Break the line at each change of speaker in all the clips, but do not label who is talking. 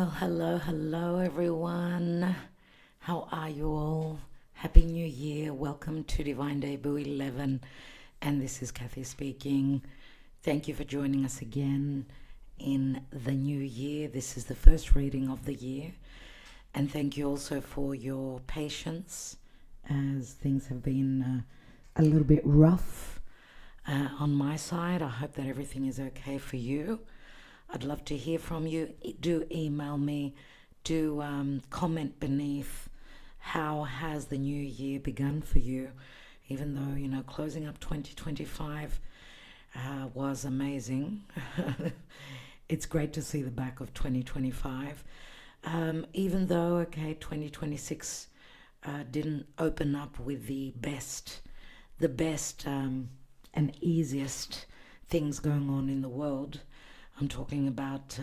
Well, hello everyone. How are you all? Happy New Year. Welcome to Divine Debut 11. And this is Kathy speaking. Thank you for joining us again in the new year. This is the first reading of the year. And thank you also for your patience as things have been a little bit rough on my side. I hope that everything is okay for you. I'd love to hear from you. Do email me. Do comment beneath. How has the new year begun for you? Even though, closing up 2025 was amazing. It's great to see the back of 2025. Even though, 2026 didn't open up with the best and easiest things going on in the world. I'm talking about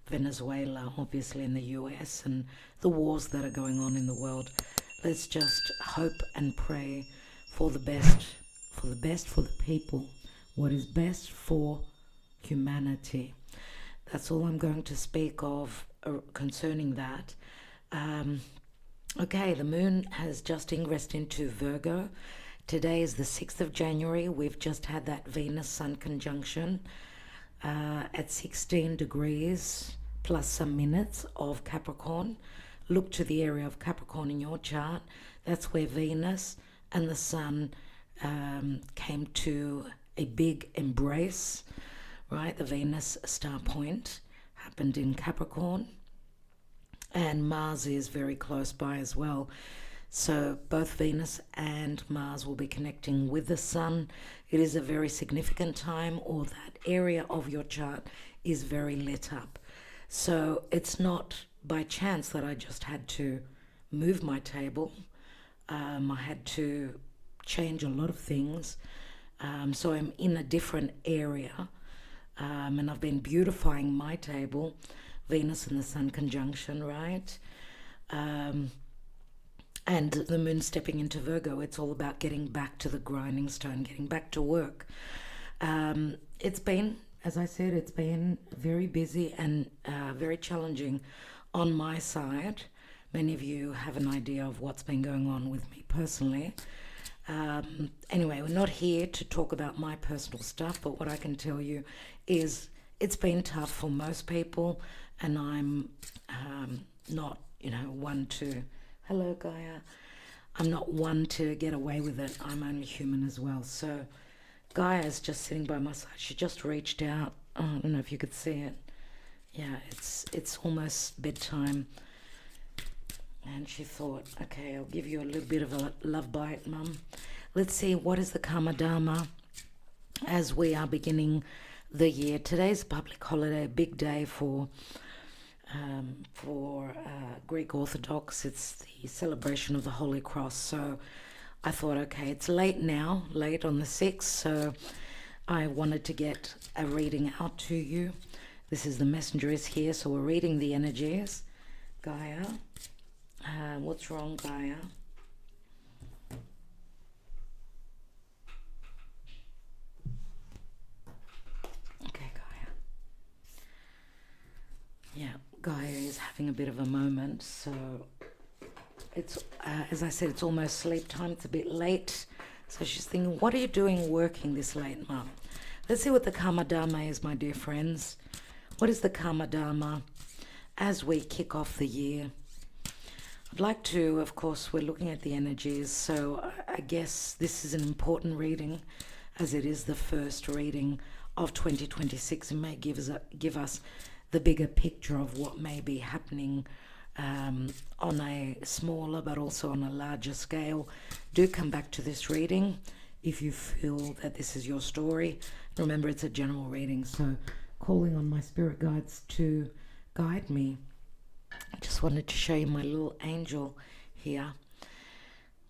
Venezuela, obviously, in the US, and the wars that are going on in the world. Let's just hope and pray for the best for the people, what is best for humanity. That's all I'm going to speak of concerning that. The moon has just ingressed into Virgo. Today is the 6th of January. We've just had that Venus-Sun conjunction at 16 degrees plus some minutes of Capricorn. Look to the area of Capricorn in your chart. That's where Venus and the Sun came to a big embrace, right? The Venus star point happened in Capricorn, and Mars is very close by as well. So both Venus and Mars will be connecting with the Sun. It is a very significant time, or that area of your chart is very lit up. So it's not by chance that I just had to move my table. I had to change a lot of things. So I'm in a different area. And I've been beautifying my table. Venus and the Sun conjunction, right? And the moon stepping into Virgo, it's all about getting back to the grinding stone, getting back to work. It's been, as I said, it's been very busy and very challenging on my side. Many of you have an idea of what's been going on with me personally. Anyway, we're not here to talk about my personal stuff, but what I can tell you is it's been tough for most people, and I'm not, one to... Hello, Gaia. I'm not one to get away with it. I'm only human as well. So Gaia's just sitting by my side. She just reached out. Oh, I don't know if you could see it. Yeah, it's almost bedtime. And she thought, okay, I'll give you a little bit of a love bite, Mum. Let's see, what is the Karma Dharma as we are beginning the year. Today's a public holiday, a big day for Greek Orthodox. It's the celebration of the Holy Cross. So I thought, okay, it's late now, late on the 6th, so I wanted to get a reading out to you. This is the messenger is here, so we're reading the energies. Gaia, what's wrong, Gaia? Okay, Gaia. Yeah, Gaia is having a bit of a moment, so it's as I said, it's almost sleep time. It's a bit late, so she's thinking, what are you doing working this late, Mum? Let's see what the Karma Dharma is, my dear friends. What is the Karma Dharma as we kick off the year? I'd like to, of course, we're looking at the energies, so I guess this is an important reading, as it is the first reading of 2026. It may give us the bigger picture of what may be happening on a smaller but also on a larger scale. Do come back to this reading if you feel that this is your story. Remember, it's a general reading, so calling on my spirit guides to guide me. I just wanted to show you my little angel here,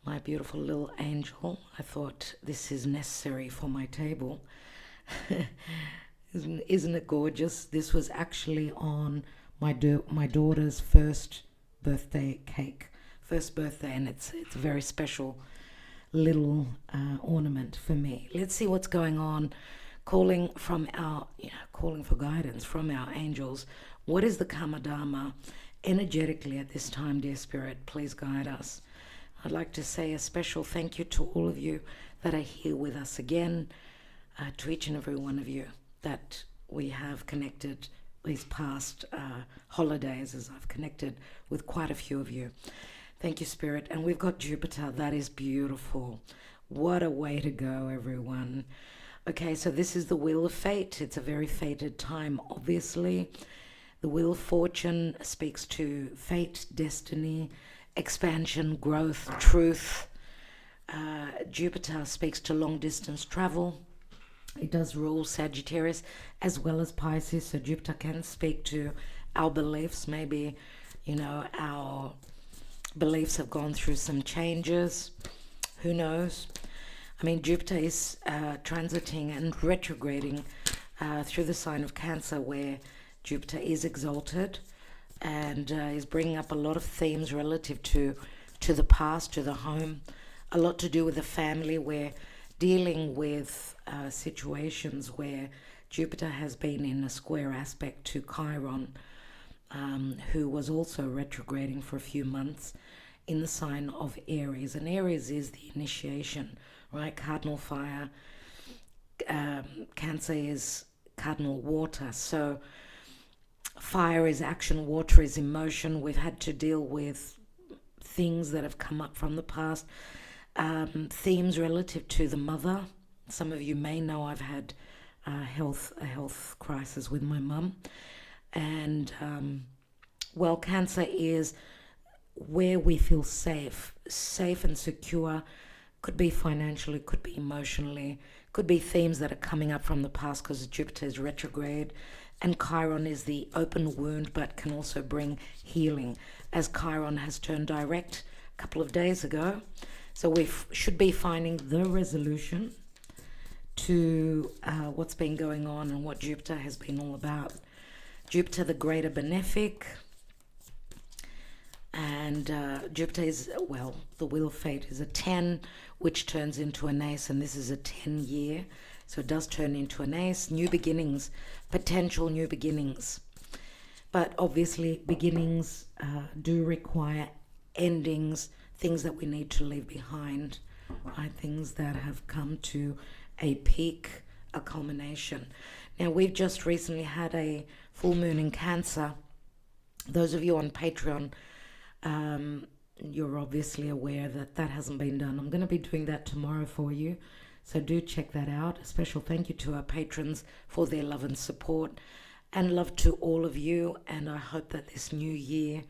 my beautiful little angel. I thought this is necessary for my table. Isn't it gorgeous? This was actually on my daughter's first birthday cake, and it's a very special little ornament for me. Let's see what's going on. Calling for guidance from our angels. What is the Karma Dharma energetically at this time, dear Spirit? Please guide us. I'd like to say a special thank you to all of you that are here with us again, to each and every one of you that we have connected these past holidays, as I've connected with quite a few of you. Thank you, Spirit. And we've got Jupiter. That is beautiful. What a way to go, everyone. Okay, so this is the Wheel of Fate. It's a very fated time, obviously. The Wheel of Fortune speaks to fate, destiny, expansion, growth, truth. Jupiter speaks to long distance travel. It does rule Sagittarius as well as Pisces, so Jupiter can speak to our beliefs. Maybe, our beliefs have gone through some changes. Who knows? I mean, Jupiter is transiting and retrograding through the sign of Cancer, where Jupiter is exalted and is bringing up a lot of themes relative to the past, to the home, a lot to do with the family. We're dealing with situations where Jupiter has been in a square aspect to Chiron, who was also retrograding for a few months in the sign of Aries. And Aries is the initiation, right? Cardinal fire. Cancer is cardinal water. So fire is action, water is emotion. We've had to deal with things that have come up from the past, themes relative to the mother. Some of you may know I've had a health crisis with my mum. And, Cancer is where we feel safe and secure. Could be financially, could be emotionally, could be themes that are coming up from the past because Jupiter is retrograde. And Chiron is the open wound, but can also bring healing, as Chiron has turned direct a couple of days ago. So we should be finding the resolution to what's been going on and what Jupiter has been all about. Jupiter, the greater benefic. And Jupiter is, the Wheel of Fate is a 10, which turns into an ace, and this is a 10 year. So it does turn into an ace, new beginnings, potential new beginnings. But obviously beginnings do require endings, things that we need to leave behind, right? Things that have come to a peak, a culmination. Now, we've just recently had a full moon in Cancer. Those of you on Patreon, you're obviously aware that hasn't been done. I'm going to be doing that tomorrow for you. So do check that out. A special thank you to our patrons for their love and support, and love to all of you. And I hope that this new year,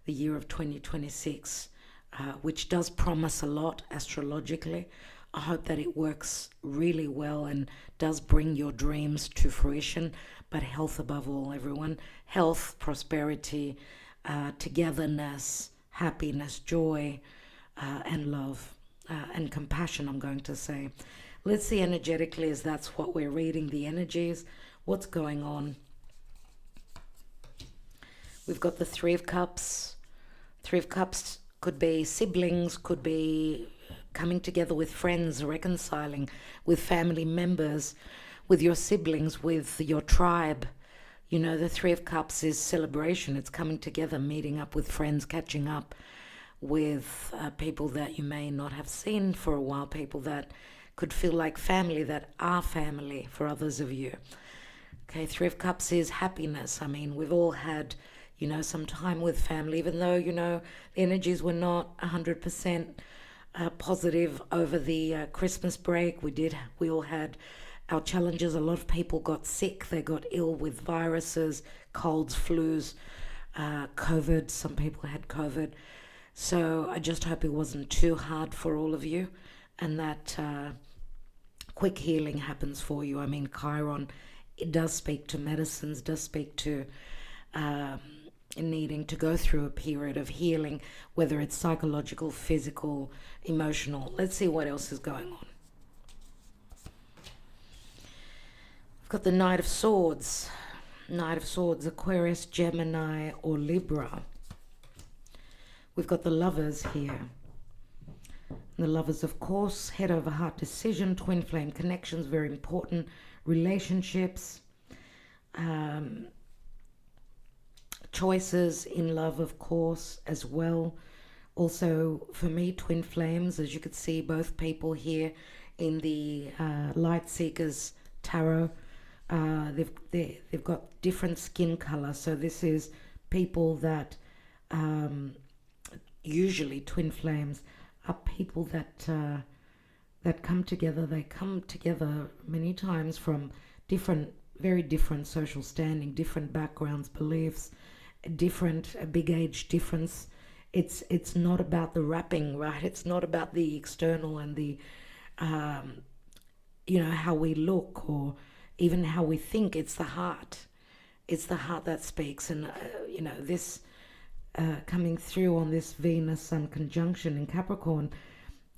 the year of 2026, which does promise a lot astrologically, I hope that it works really well and does bring your dreams to fruition. But health above all, everyone. Health, prosperity, togetherness, happiness, joy, and love. And compassion, I'm going to say. Let's see energetically, as that's what we're reading, the energies, what's going on. We've got the Three of Cups. Three of Cups could be siblings, could be coming together with friends, reconciling with family members, with your siblings, with your tribe. The Three of Cups is celebration. It's coming together, meeting up with friends, catching up with people that you may not have seen for a while, people that could feel like family, that are family for others of you. Okay, Three of Cups is happiness. I mean, we've all had, some time with family, even though, the energies were not 100% positive over the Christmas break. We all had our challenges. A lot of people got sick. They got ill with viruses, colds, flus, COVID. Some people had COVID. So I just hope it wasn't too hard for all of you, and that quick healing happens for you. I mean, Chiron, it does speak to medicines, does speak to needing to go through a period of healing, whether it's psychological, physical, emotional. Let's see what else is going on. I've got the Knight of Swords. Knight of Swords, Aquarius, Gemini, or Libra. We've got the Lovers here. The Lovers, of course, head over heart decision, twin flame connections, very important. Relationships. choices in love, of course, as well. Also, for me, twin flames, as you could see, both people here in the Light Seekers Tarot, they've got different skin color. So this is people that usually twin flames are people that come together. They come together many times from very different social standing, different backgrounds, beliefs, different big age difference. It's not about the wrapping, right? It's not about the external and the how we look or even how we think. It's the heart. It's the heart that speaks. And this coming through on this Venus Sun conjunction in Capricorn,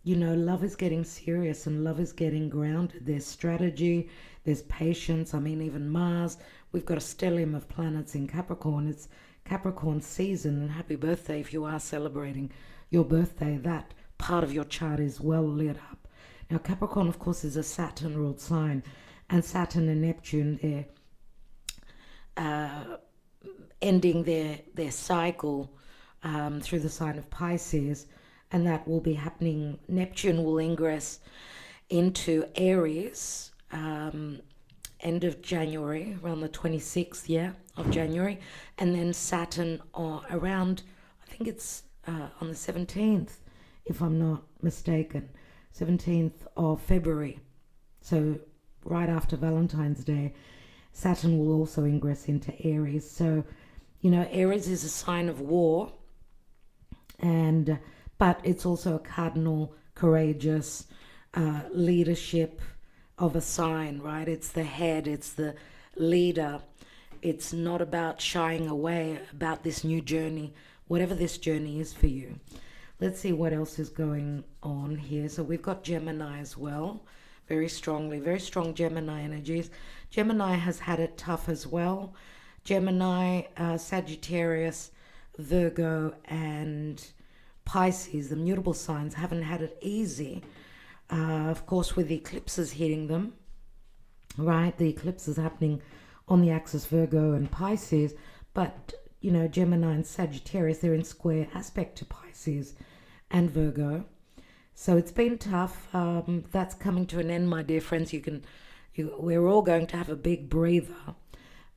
love is getting serious and love is getting grounded. There's strategy, there's patience. I mean, even Mars, we've got a stellium of planets in Capricorn. It's Capricorn season, and happy birthday if you are celebrating your birthday. That part of your chart is well lit up. Now, Capricorn, of course, is a Saturn-ruled sign, and Saturn and Neptune, they're ending their cycle through the sign of Pisces, and that will be happening. Neptune will ingress into Aries end of January, around the 26th of January, and then Saturn around, I think it's on the 17th, if I'm not mistaken, 17th of February. So right after Valentine's Day, Saturn will also ingress into Aries. So, Aries is a sign of war, but it's also a cardinal, courageous leadership of a sign, right? It's the head, it's the leader. It's not about shying away about this new journey, whatever this journey is for you. Let's see what else is going on here. So we've got Gemini as well, very strong Gemini energies. Gemini has had it tough as well. Gemini, Sagittarius, Virgo, and Pisces, the mutable signs, haven't had it easy. Of course, with the eclipses hitting them, right? The eclipse is happening on the axis Virgo and Pisces, but Gemini and Sagittarius, they're in square aspect to Pisces and Virgo. So it's been tough. That's coming to an end, my dear friends. We're all going to have a big breather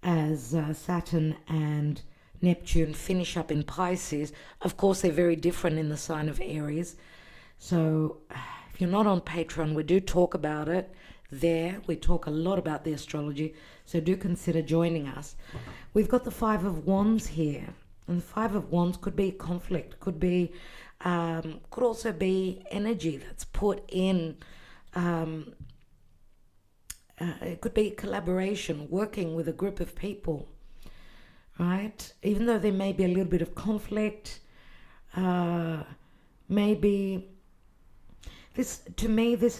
as Saturn and Neptune finish up in Pisces. Of course, they're very different in the sign of Aries. So if you're not on Patreon, we do talk about it there. We talk a lot about the astrology, so do consider joining us. We've got the Five of Wands here, and the Five of Wands could be conflict, could also be energy that's put in. It could be collaboration, working with a group of people, right? Even though there may be a little bit of conflict, maybe this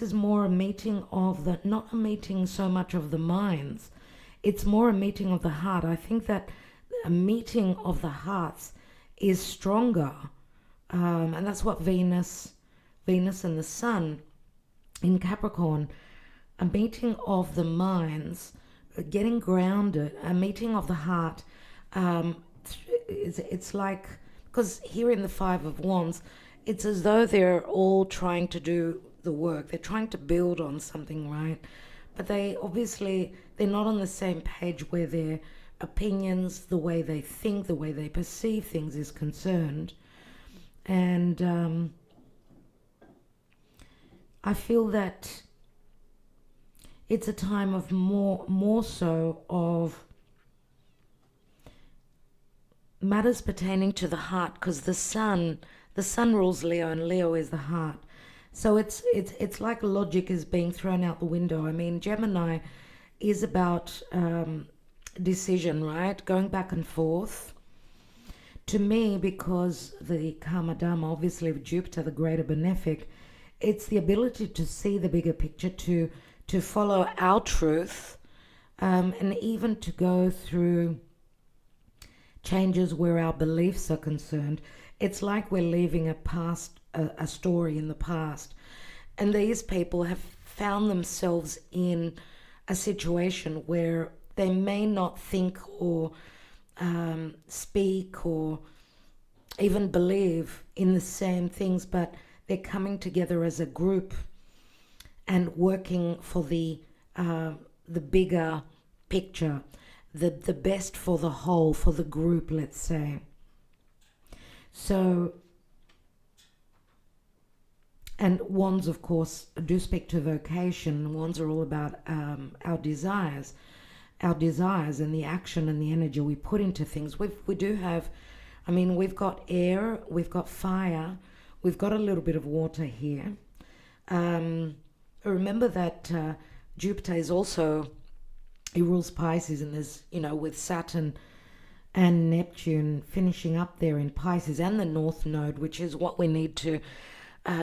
is more a meeting of not a meeting so much of the minds. It's more a meeting of the heart. I think that a meeting of the hearts is stronger. And that's what Venus and the Sun in Capricorn, a meeting of the minds, getting grounded, a meeting of the heart. It's like, because here in the Five of Wands, it's as though they're all trying to do the work. They're trying to build on something, right? But they're not on the same page where their opinions, the way they think, the way they perceive things is concerned. And I feel that it's a time of more so of matters pertaining to the heart, because the sun rules Leo, and Leo is the heart. So it's like logic is being thrown out the window. I mean, Gemini is about decision, right? Going back and forth. To me, because the Karma Dharma, obviously of Jupiter, the greater benefic, it's the ability to see the bigger picture, to follow our truth, and even to go through changes where our beliefs are concerned. It's like we're leaving a story in the past. And these people have found themselves in a situation where they may not think or speak or even believe in the same things, but they're coming together as a group and working for the bigger picture, the best for the whole, for the group, let's say. So, and wands, of course, do speak to vocation. Wands are all about our desires and the action and the energy we put into things. We do have, I mean, we've got air, we've got fire, we've got a little bit of water here. Remember that Jupiter is also, he rules Pisces, and there's, with Saturn and Neptune finishing up there in Pisces, and the North Node, which is what we need to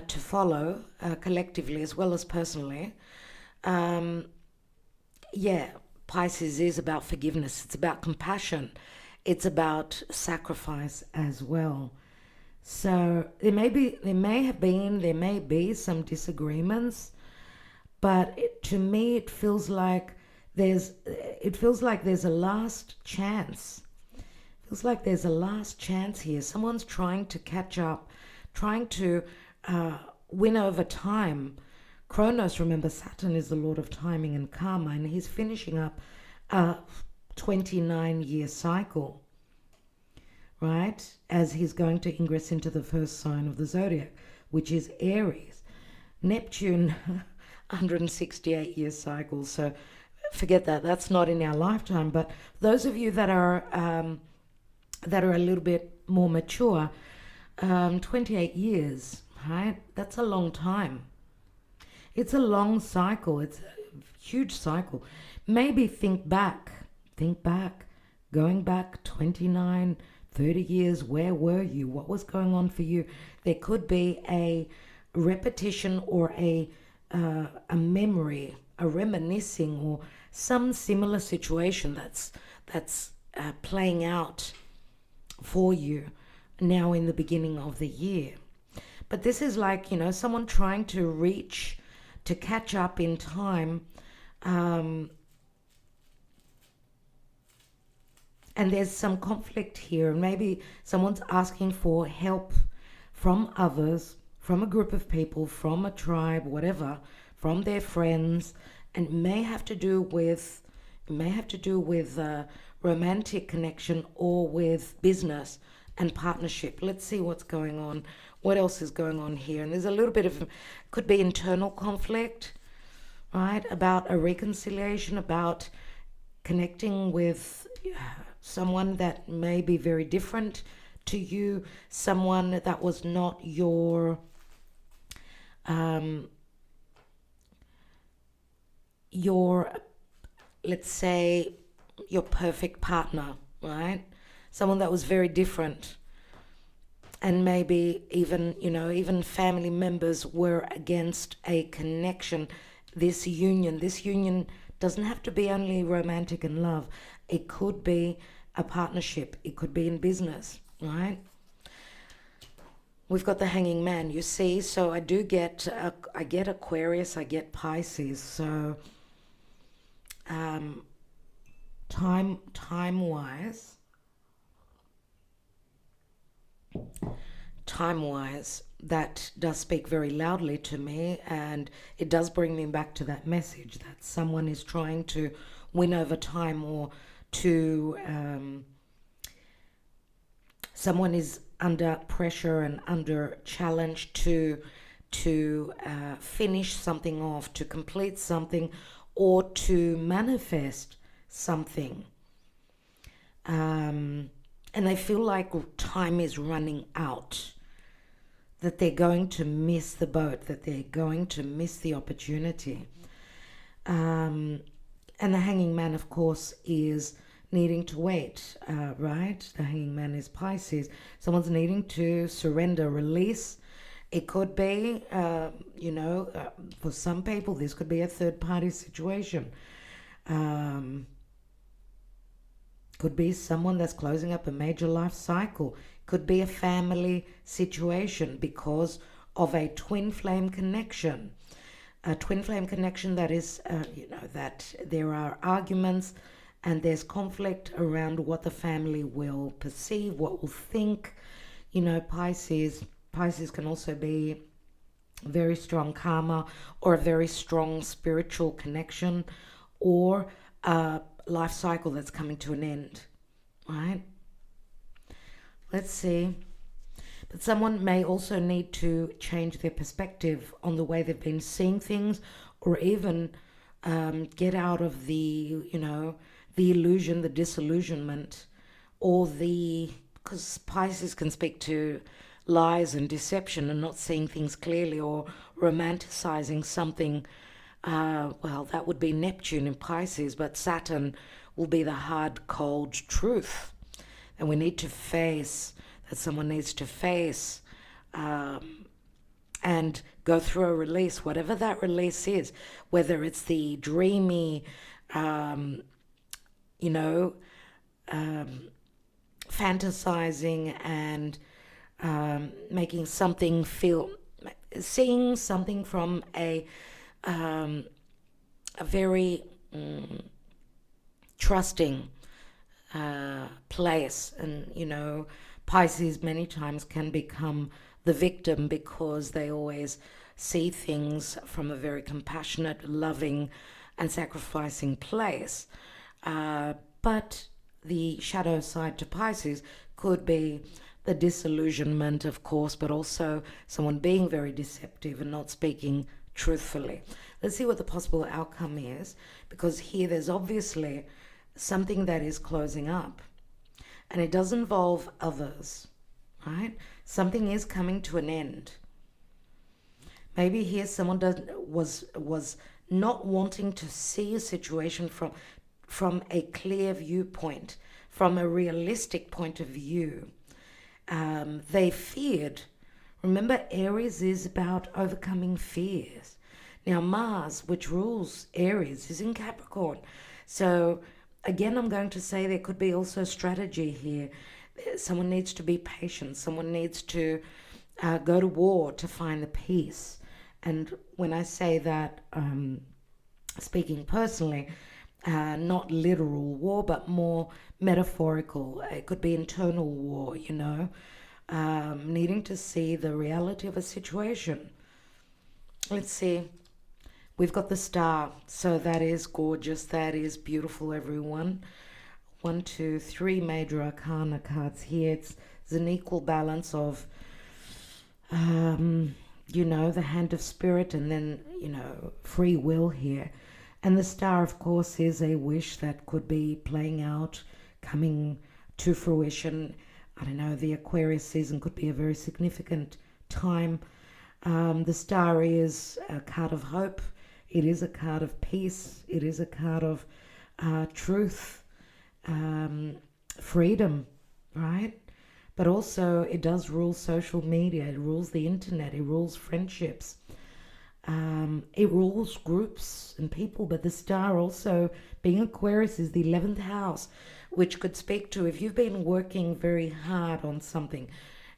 follow collectively as well as personally. Pisces is about forgiveness. It's about compassion. It's about sacrifice as well. So there may be some disagreements, but to me it feels like there's a last chance. It feels like there's a last chance here. Someone's trying to catch up, trying to win over time. Kronos, remember, Saturn is the lord of timing and karma, and he's finishing up a 29-year cycle, right? As he's going to ingress into the first sign of the zodiac, which is Aries. Neptune, 168-year cycle. So forget that. That's not in our lifetime. But those of you that are a little bit more mature, 28 years, right? That's a long time. It's a long cycle. It's a huge cycle. Maybe think back, going back 29, 30 years. Where were you? What was going on for you? There could be a repetition or a memory, a reminiscing, or some similar situation that's playing out for you now in the beginning of the year. But this is like, someone trying to catch up in time, and there's some conflict here. Maybe someone's asking for help from others, from a group of people, from a tribe, whatever, from their friends, and it may have to do with romantic connection or with business and partnership. Let's see what's going on. What else is going on here? And there's a little bit of, could be internal conflict, right? About a reconciliation, about connecting with someone that may be very different to you, someone that was not your let's say your perfect partner, right? Someone that was very different. And maybe even family members were against a connection. This union doesn't have to be only romantic and love. It could be a partnership. It could be in business, right? We've got the Hanging Man, you see. So I get Aquarius, I get Pisces. So time-wise, that does speak very loudly to me, and it does bring me back to that message that someone is trying to win over time, or to someone is under pressure and under challenge to finish something off, to complete something, or to manifest something. And they feel like time is running out, that they're going to miss the boat, that they're going to miss the opportunity. And the Hanging Man, of course, is needing to wait, right? The Hanging Man is Pisces. Someone's needing to surrender, release. It could be, for some people, this could be a third-party situation. Could be someone that's closing up a major life cycle. Could be a family situation because of a twin flame connection. A twin flame connection that is, that there are arguments and there's conflict around what the family will perceive, what will think. You know, Pisces can also be very strong karma, or a very strong spiritual connection, or a life cycle that's coming to an end, right? Let's see. But someone may also need to change their perspective on the way they've been seeing things, or even get out of the, the illusion, the disillusionment, or because Pisces can speak to lies and deception and not seeing things clearly, or romanticizing something. Well, that would be Neptune in Pisces, but Saturn will be the hard, cold truth. And we need to face that, someone needs to face and go through a release, whatever that release is, whether it's the dreamy, fantasizing and making something feel, seeing something from a very trusting place. And Pisces many times can become the victim because they always see things from a very compassionate, loving and sacrificing place. But the shadow side to Pisces could be the disillusionment, of course, but also someone being very deceptive and not speaking truthfully. Let's see what the possible outcome is, because here there's obviously something that is closing up, and it does involve others, right? Something is coming to an end. Maybe here someone was not wanting to see a situation from a clear viewpoint, from a realistic point of view. They feared. Remember, Aries is about overcoming fears. Now, Mars, which rules Aries, is in Capricorn. So, again, I'm going to say there could be also strategy here. Someone needs to be patient. Someone needs to go to war to find the peace. And when I say that, speaking personally, not literal war, but more metaphorical. It could be internal war, needing to see the reality of a situation. Let's see. We've got the star. So that is gorgeous. That is beautiful, everyone. 1, 2, 3 major arcana cards here. It's an equal balance of, the hand of spirit and then, free will here. And the star, of course, is a wish that could be playing out, coming to fruition. I don't know, the Aquarius season could be a very significant time. The star is a card of hope. It is a card of peace. It is a card of truth, freedom, right? But also it does rule social media. It rules the internet. It rules friendships. It rules groups and people. But the star also, being Aquarius, is the 11th house, which could speak to if you've been working very hard on something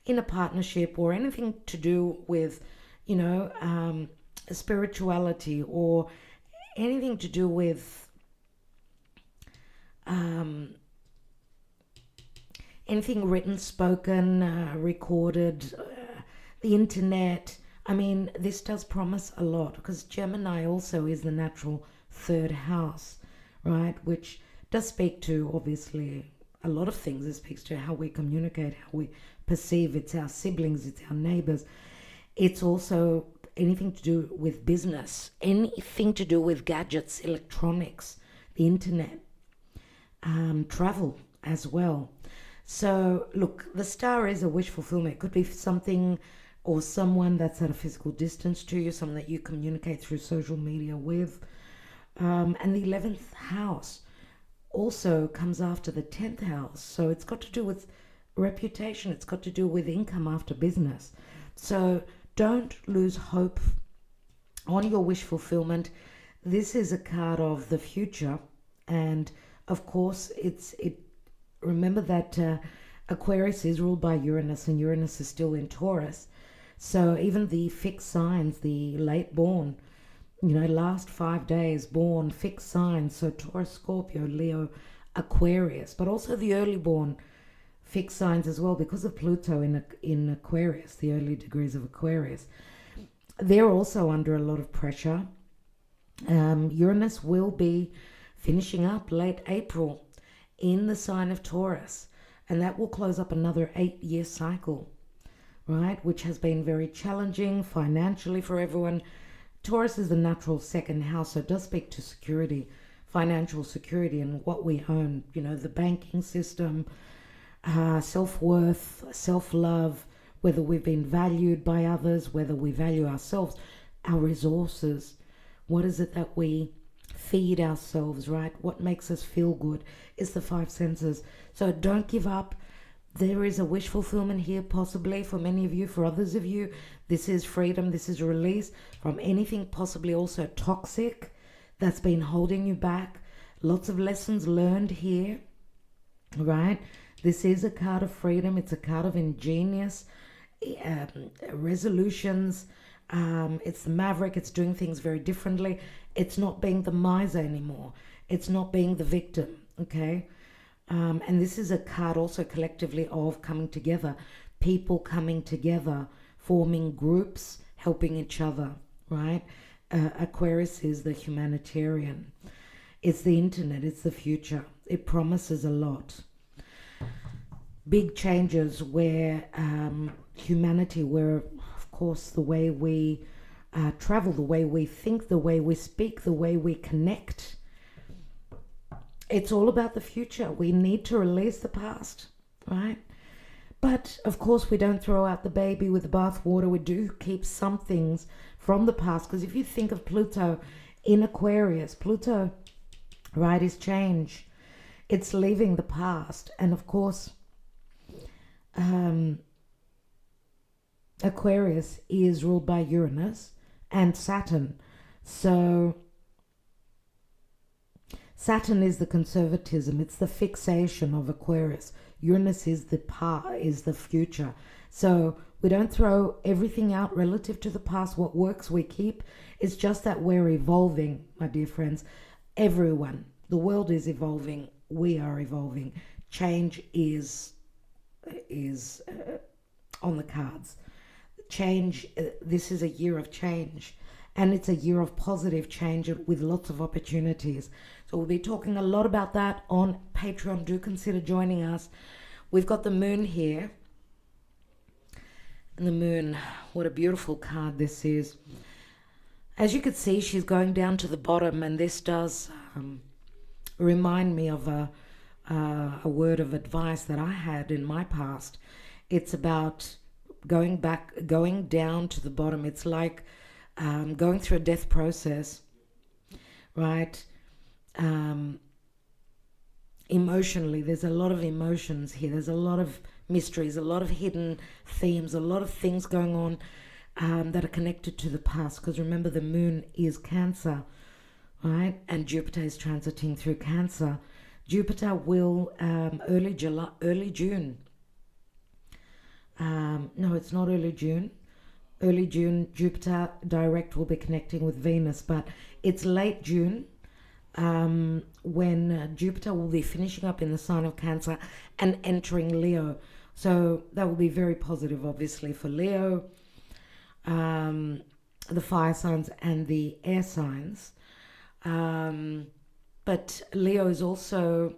in a partnership or anything to do with, spirituality, or anything to do with anything written, spoken, recorded, the internet. I mean, this does promise a lot, because Gemini also is the natural 3rd house, right? Which does speak to, obviously, a lot of things. It speaks to how we communicate, how we perceive. It's our siblings, it's our neighbors. It's also anything to do with business, anything to do with gadgets, electronics, the internet, travel as well. So, look, the star is a wish fulfillment. It could be something or someone that's at a physical distance to you, someone that you communicate through social media with. And the 11th house also comes after the 10th house. So it's got to do with reputation. It's got to do with income after business. So don't lose hope on your wish fulfillment. This is a card of the future. And of course, remember that Aquarius is ruled by Uranus, and Uranus is still in Taurus. So even the fixed signs, the late born, last 5 days born, fixed signs, so Taurus, Scorpio, Leo, Aquarius, but also the early born fixed signs as well, because of Pluto in Aquarius, the early degrees of Aquarius. They're also under a lot of pressure. Uranus will be finishing up late April in the sign of Taurus, and that will close up another 8-year cycle, right, which has been very challenging financially for everyone. Taurus is the natural second house, so it does speak to security, financial security, and what we own, the banking system, self-worth, self-love, whether we've been valued by others, whether we value ourselves, our resources. What is it that we feed ourselves, right? What makes us feel good is the five senses. So don't give up. There is a wish fulfillment here, possibly for many of you. For others of you, this is freedom. This is release from anything possibly also toxic that's been holding you back. Lots of lessons learned here, right? This is a card of freedom. It's a card of ingenious resolutions. It's the maverick. It's doing things very differently. It's not being the miser anymore. It's not being the victim, okay? And this is a card also collectively of coming together, people coming together, forming groups, helping each other, right? Aquarius is the humanitarian. It's the internet. It's the future. It promises a lot. Big changes where humanity, where, of course, the way we travel, the way we think, the way we speak, the way we connect, it's all about the future. We need to release the past, right? But, of course, we don't throw out the baby with the bathwater. We do keep some things from the past, because if you think of Pluto in Aquarius, Pluto, right, is change. It's leaving the past. And, of course, Aquarius is ruled by Uranus and Saturn. So Saturn is the conservatism. It's the fixation of Aquarius. Uranus is the future. So we don't throw everything out relative to the past. What works we keep. It's just that we're evolving, my dear friends. Everyone, the world is evolving. We are evolving. Change is on the cards. Change, this is a year of change, and it's a year of positive change with lots of opportunities. So we'll be talking a lot about that on Patreon. Do consider joining us. We've got the moon here, and the moon, what a beautiful card this is. As you can see, she's going down to the bottom, and this does remind me of a word of advice that I had in my past. It's about going down to the bottom. It's like going through a death process, right? Emotionally, there's a lot of emotions here. There's a lot of mysteries, a lot of hidden themes, a lot of things going on that are connected to the past. Because remember, the moon is Cancer, right? And Jupiter is transiting through Cancer. Jupiter will early June. No, it's not early June. Early June, Jupiter direct will be connecting with Venus, but it's late June when Jupiter will be finishing up in the sign of Cancer and entering Leo. So that will be very positive, obviously, for Leo, the fire signs and the air signs. But Leo is also,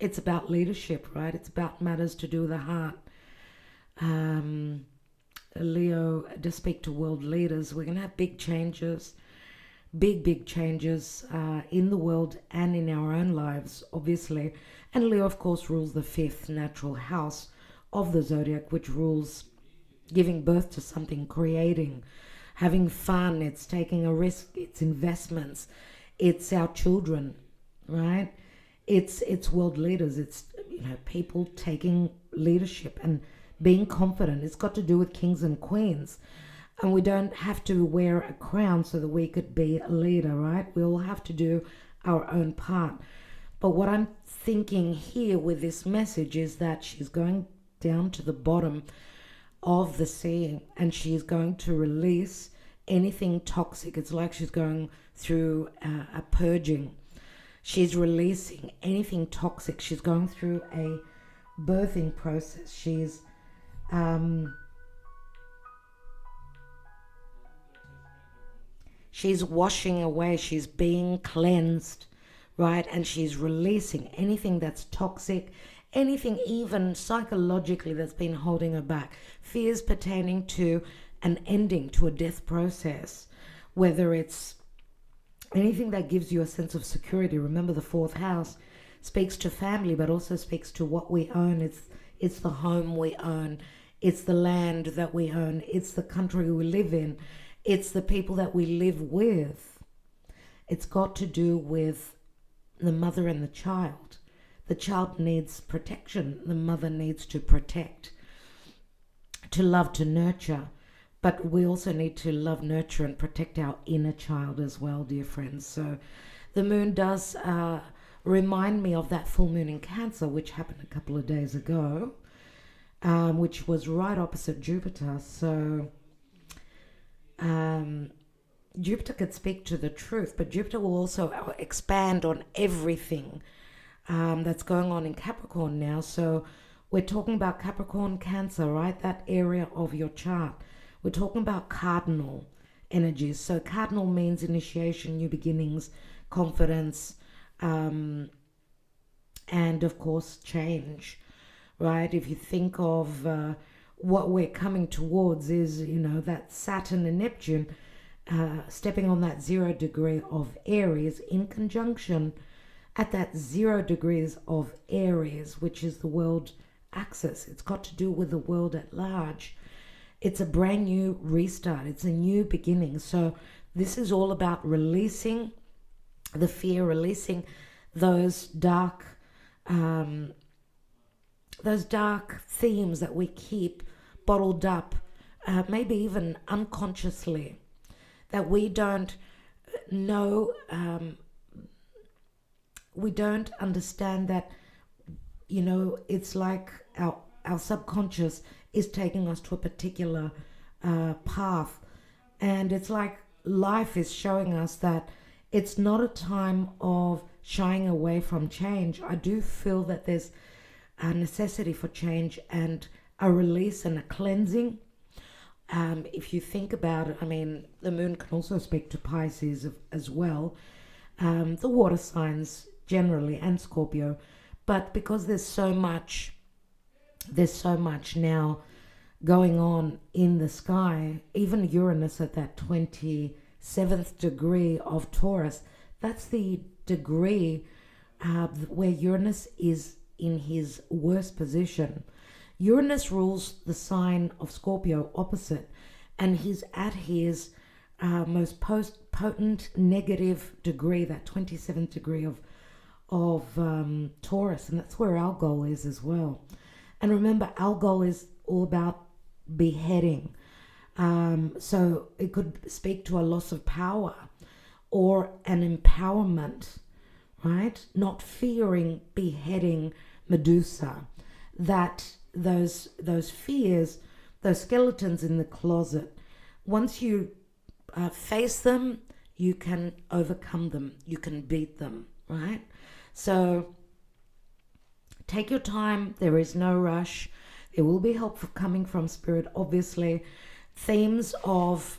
it's about leadership, right? It's about matters to do with the heart. Leo, to speak to world leaders, we're going to have big changes, big changes in the world and in our own lives, obviously. And Leo, of course, rules the fifth natural house of the zodiac, which rules giving birth to something, creating, having fun. It's taking a risk. It's investments. It's our children, right? It's world leaders. It's people taking leadership and being confident. It's got to do with kings and queens. And we don't have to wear a crown so that we could be a leader, right? We all have to do our own part. But what I'm thinking here with this message is that she's going down to the bottom of the sea, and she's going to release anything toxic. It's like she's going through a purging. She's releasing anything toxic. She's going through a birthing process. She's washing away. She's being cleansed, right? And she's releasing anything that's toxic, anything even psychologically that's been holding her back. Fears pertaining to an ending, to a death process, whether it's anything that gives you a sense of security. Remember, the fourth house speaks to family, but also speaks to what we own. It's the home we own. It's the land that we own. It's the country we live in. It's the people that we live with. It's got to do with the mother and the child. The child needs protection. The mother needs to protect, to love, to nurture. But we also need to love, nurture, and protect our inner child as well, dear friends. So the moon does remind me of that full moon in Cancer, which happened a couple of days ago, which was right opposite Jupiter. So Jupiter could speak to the truth, but Jupiter will also expand on everything that's going on in Capricorn now. So we're talking about Capricorn, Cancer, right? That area of your chart. We're talking about cardinal energies. So cardinal means initiation, new beginnings, confidence, and of course change, right? If you think of what we're coming towards is, that Saturn and Neptune stepping on that 0 degree of Aries in conjunction at that 0 degrees of Aries, which is the world axis. It's got to do with the world at large. It's a brand new restart. It's a new beginning. So this is all about releasing the fear, releasing those dark themes that we keep bottled up, maybe even unconsciously, that we don't know, we don't understand that, it's like our subconscious is taking us to a particular path. And it's like life is showing us that it's not a time of shying away from change. I do feel that there's a necessity for change and a release and a cleansing. If you think about it, the moon can also speak to Pisces as well, the water signs generally, and Scorpio. But because there's so much now going on in the sky, even Uranus at that 27th degree of Taurus, that's the degree where Uranus is in his worst position. Uranus rules the sign of Scorpio opposite, and he's at his most potent negative degree, that 27th degree of Taurus, and that's where our goal is as well. And remember, our goal is all about beheading. So it could speak to a loss of power or an empowerment, right? Not fearing beheading Medusa. That those fears, those skeletons in the closet, once you face them, you can overcome them, you can beat them, right? So take your time. There is no rush. There will be help coming from spirit. Obviously, themes of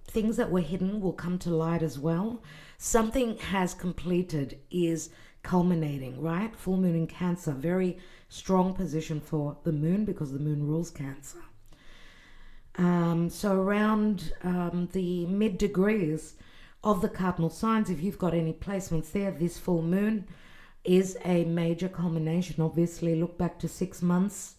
things that were hidden will come to light as well. Something has completed, is culminating, right? Full moon in Cancer, very strong position for the moon because the moon rules Cancer. So around the mid degrees of the cardinal signs, if you've got any placements there, this full moon is a major culmination. Obviously, look back to 6 months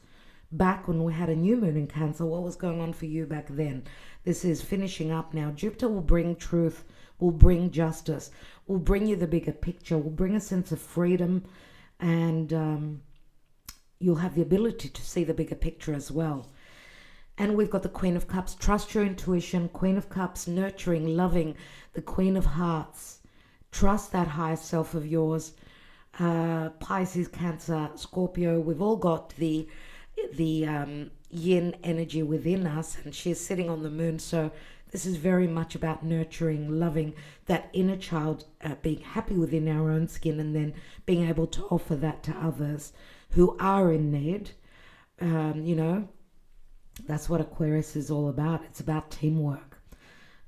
back when we had a new moon in Cancer. What was going on for you back then? This is finishing up now. Jupiter will bring truth, will bring justice, will bring you the bigger picture, will bring a sense of freedom, and you'll have the ability to see the bigger picture as well. And we've got the Queen of Cups, trust your intuition. Queen of Cups, nurturing, loving. The Queen of Hearts, trust that higher self of yours. Pisces, Cancer, Scorpio, we've all got the yin energy within us, and she's sitting on the moon, so This is very much about nurturing, loving that inner child, being happy within our own skin, and then being able to offer that to others who are in need. You know, that's what Aquarius is all about. It's about teamwork,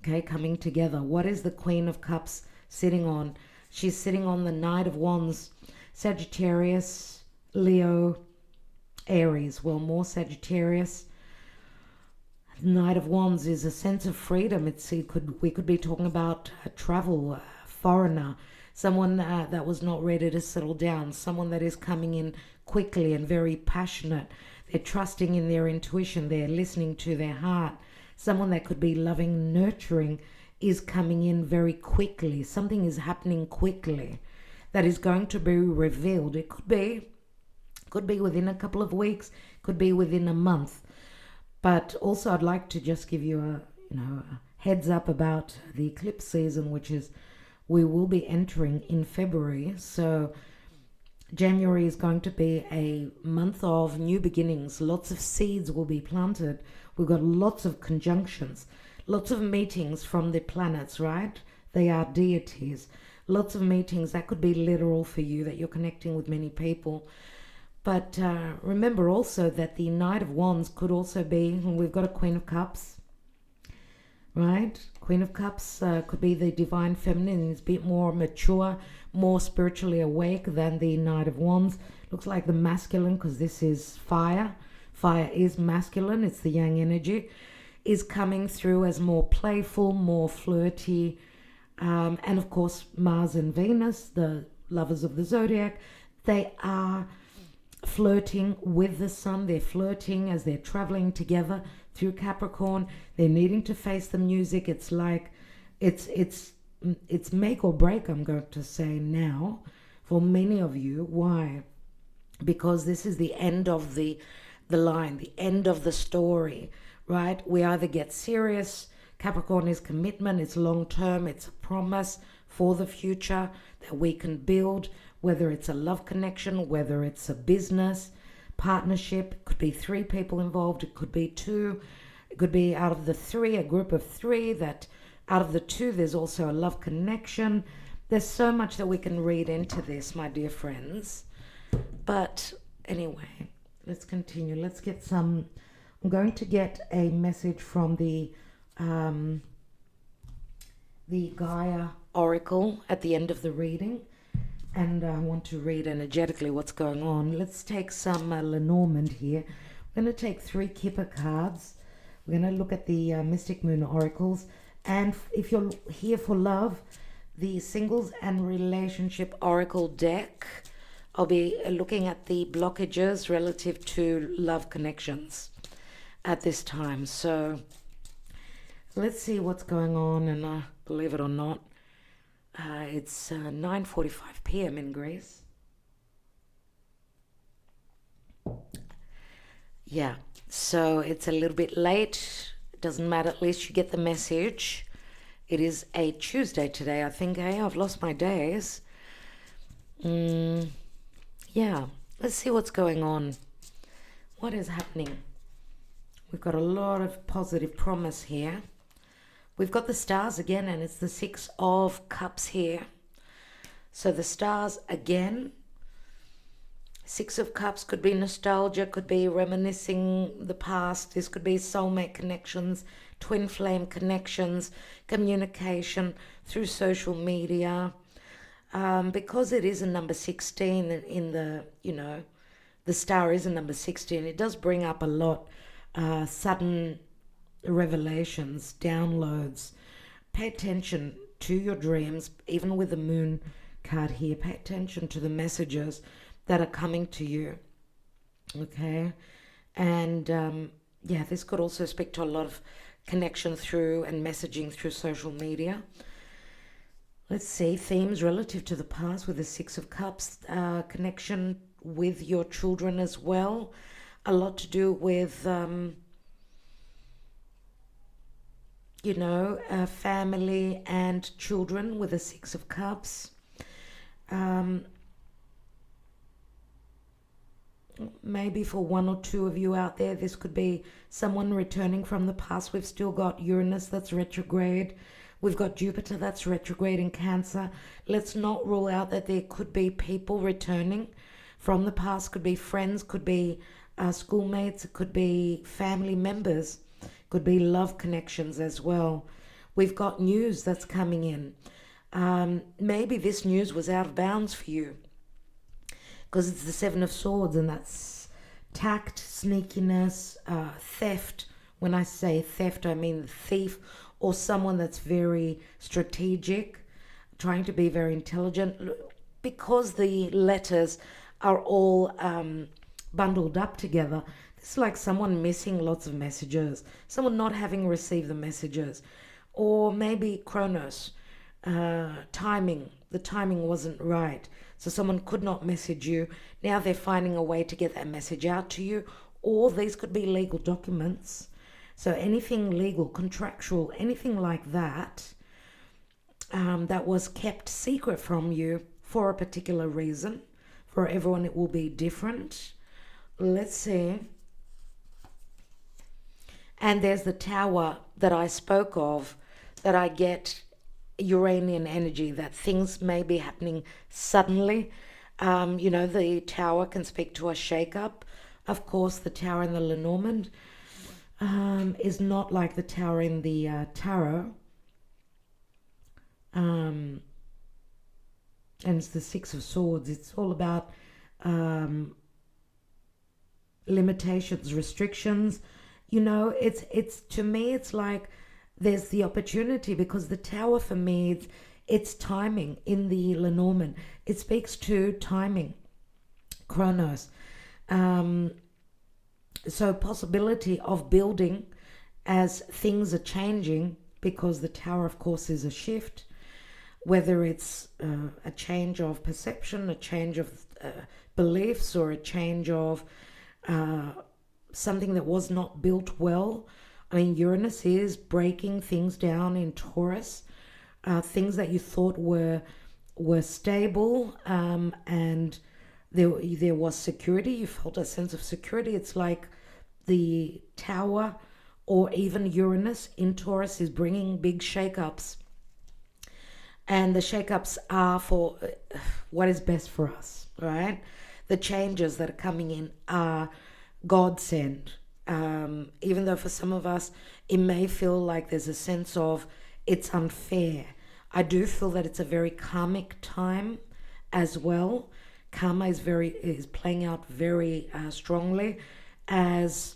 okay, coming together. What is the Queen of Cups sitting on? She's sitting on the Knight of Wands, Sagittarius, Leo, Aries. Well, more Sagittarius. Knight of Wands is a sense of freedom. We could be talking about a travel, foreigner, someone that was not ready to settle down, someone that is coming in quickly and very passionate. They're trusting in their intuition. They're listening to their heart. Someone that could be loving, nurturing, is coming in very quickly. Something is happening quickly that is going to be revealed. It could be within a couple of weeks, could be within a month. But also I'd like to just give you a heads up about the eclipse season, which is we will be entering in February. So January is going to be a month of new beginnings. Lots of seeds will be planted. We've got lots of conjunctions, lots of meetings from the planets, right? They are deities. Lots of meetings. That could be literal for you, that you're connecting with many people. But remember also that the Knight of Wands could also be, we've got a Queen of Cups, right? Queen of Cups could be the divine feminine. It's a bit more mature, more spiritually awake than the Knight of Wands. Looks like the masculine, because this is fire. Fire is masculine. It's the yang energy. Is coming through as more playful, more flirty. And of course, Mars and Venus, the lovers of the zodiac, they are flirting with the sun. They're flirting as they're traveling together through Capricorn. They're needing to face the music. It's like it's make or break, I'm going to say now, for many of you. Why? Because this is the end of the line, the end of the story, right? We either get serious. Capricorn is commitment. It's long term. It's a promise for the future that we can build, whether it's a love connection, whether it's a business partnership. It could be 3 people involved. It could be 2. It could be out of the 3, a group of 3, that out of the 2, there's also a love connection. There's so much that we can read into this, my dear friends. But anyway, let's continue. Let's get some, I'm going to get a message from the Gaia Oracle at the end of the reading. And I want to read energetically what's going on. Let's take some Lenormand here. We're going to take 3 Kipper cards. We're going to look at the Mystic Moon Oracles. And if you're here for love, the Singles and Relationship Oracle deck. I'll be looking at the blockages relative to love connections at this time. So let's see what's going on. And believe it or not, it's 9:45 p.m. in Greece. Yeah, so it's a little bit late. It doesn't matter, at least you get the message. It is a Tuesday today, I think. I've lost my days. Yeah, let's see what's going on. What is happening? We've got a lot of positive promise here. We've got the stars again, and it's the 6 of Cups here. So the stars again. 6 of Cups could be nostalgia, could be reminiscing the past. This could be soulmate connections, twin flame connections, communication through social media. Because it is a number 16 in the, the star is a number 16, it does bring up a lot, sudden revelations, downloads. Pay attention to your dreams, even with the moon card here. Pay attention to the messages that are coming to you, okay? And this could also speak to a lot of connection through and messaging through social media. Let's see, themes relative to the past with the 6 of Cups, connection with your children as well. A lot to do with family and children with the 6 of Cups. Maybe for one or two of you out there, this could be someone returning from the past. We've still got Uranus that's retrograde. We've got Jupiter that's retrograde in Cancer. Let's not rule out that there could be people returning from the past. Could be friends, could be schoolmates, it could be family members, could be love connections as well. We've got news that's coming in. Maybe this news was out of bounds for you because it's the Seven of Swords, and that's tact, sneakiness, theft. When I say theft, I mean thief or someone that's very strategic, trying to be very intelligent. Because the letters are all bundled up together, it's like someone missing lots of messages, someone not having received the messages, or maybe Chronos, timing. The timing wasn't right. So someone could not message you. Now they're finding a way to get that message out to you. Or these could be legal documents. So anything legal, contractual, anything like that, that was kept secret from you for a particular reason. For everyone it will be different. Let's see. And there's the tower that I spoke of, that I get Uranian energy, that things may be happening suddenly. The tower can speak to a shake-up. Of course, the tower in the Lenormand is not like the tower in the tarot. And it's the Six of Swords. It's all about limitations, restrictions. It's to me, it's like there's the opportunity, because the tower for me, it's timing in the Lenormand. It speaks to timing, Chronos. So possibility of building as things are changing, because the tower, of course, is a shift, whether it's a change of perception, a change of beliefs, or a change of something that was not built well. I mean, Uranus is breaking things down in Taurus, things that you thought were stable, and there was security. You felt a sense of security. It's like the tower, or even Uranus in Taurus, is bringing big shake-ups. And the shake-ups are for what is best for us, right? The changes that are coming in are godsend. Even though for some of us it may feel like there's a sense of it's unfair, I do feel that it's a very karmic time as well. Karma is playing out very strongly, as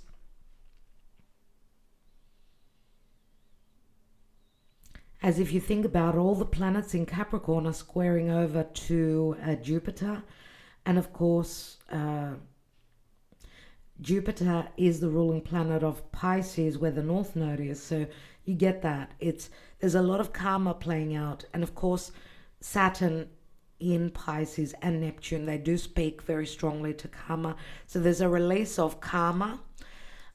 if you think about all the planets in Capricorn are squaring over to Jupiter, and of course Jupiter is the ruling planet of Pisces, where the North Node is. So you get that. There's a lot of karma playing out. And of course, Saturn in Pisces and Neptune, they do speak very strongly to karma. So there's a release of karma.